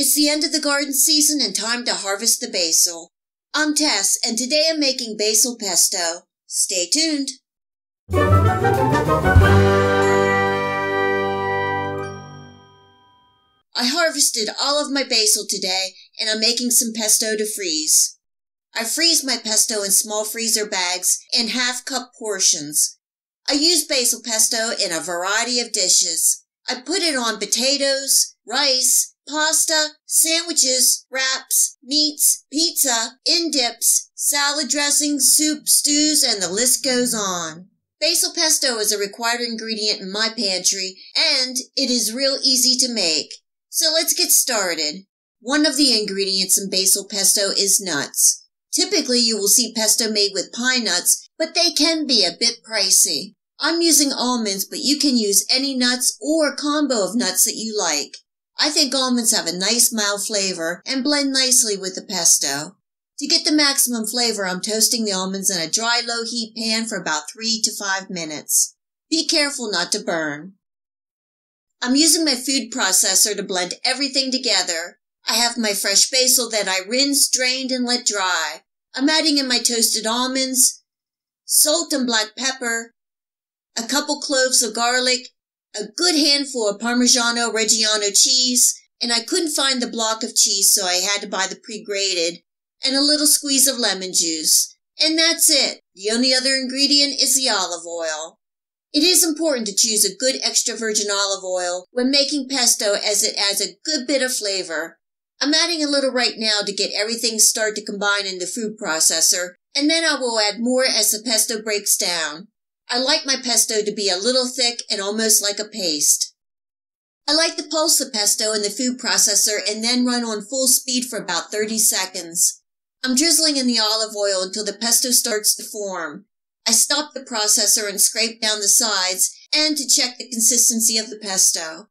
It's the end of the garden season and time to harvest the basil. I'm Tess, and today I'm making basil pesto. Stay tuned. I harvested all of my basil today, and I'm making some pesto to freeze. I freeze my pesto in small freezer bags in half-cup portions. I use basil pesto in a variety of dishes. I put it on potatoes, rice, pasta, sandwiches, wraps, meats, pizza, in dips, salad dressings, soup, stews, and the list goes on. Basil pesto is a required ingredient in my pantry, and it is real easy to make. So let's get started. One of the ingredients in basil pesto is nuts. Typically, you will see pesto made with pine nuts, but they can be a bit pricey. I'm using almonds, but you can use any nuts or combo of nuts that you like. I think almonds have a nice mild flavor and blend nicely with the pesto. To get the maximum flavor, I'm toasting the almonds in a dry low-heat pan for about 3 to 5 minutes. Be careful not to burn. I'm using my food processor to blend everything together. I have my fresh basil that I rinsed, drained, and let dry. I'm adding in my toasted almonds, salt and black pepper, a couple cloves of garlic, a good handful of Parmigiano Reggiano cheese, and I couldn't find the block of cheese, so I had to buy the pre-grated, and a little squeeze of lemon juice. And that's it. The only other ingredient is the olive oil. It is important to choose a good extra virgin olive oil when making pesto, as it adds a good bit of flavor. I'm adding a little right now to get everything start to combine in the food processor, and then I will add more as the pesto breaks down. I like my pesto to be a little thick and almost like a paste. I like to pulse the pesto in the food processor and then run on full speed for about 30 seconds. I'm drizzling in the olive oil until the pesto starts to form. I stop the processor and scrape down the sides and to check the consistency of the pesto.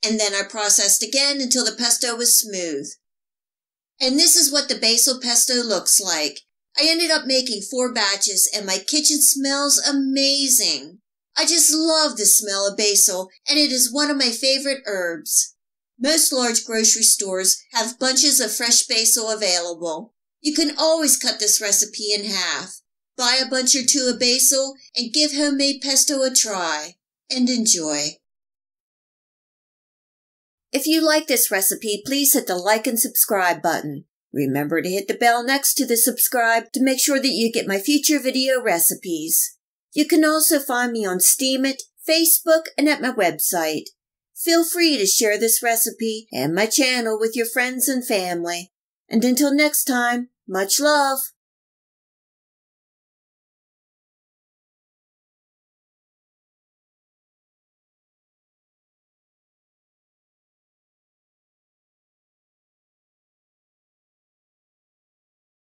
And then I processed again until the pesto was smooth. And this is what the basil pesto looks like. I ended up making 4 batches and my kitchen smells amazing. I just love the smell of basil, and it is one of my favorite herbs. Most large grocery stores have bunches of fresh basil available. You can always cut this recipe in half. Buy a bunch or 2 of basil and give homemade pesto a try. And enjoy. If you like this recipe, please hit the like and subscribe button. Remember to hit the bell next to the subscribe to make sure that you get my future video recipes. You can also find me on Steemit, Facebook, and at my website. Feel free to share this recipe and my channel with your friends and family. And until next time, much love!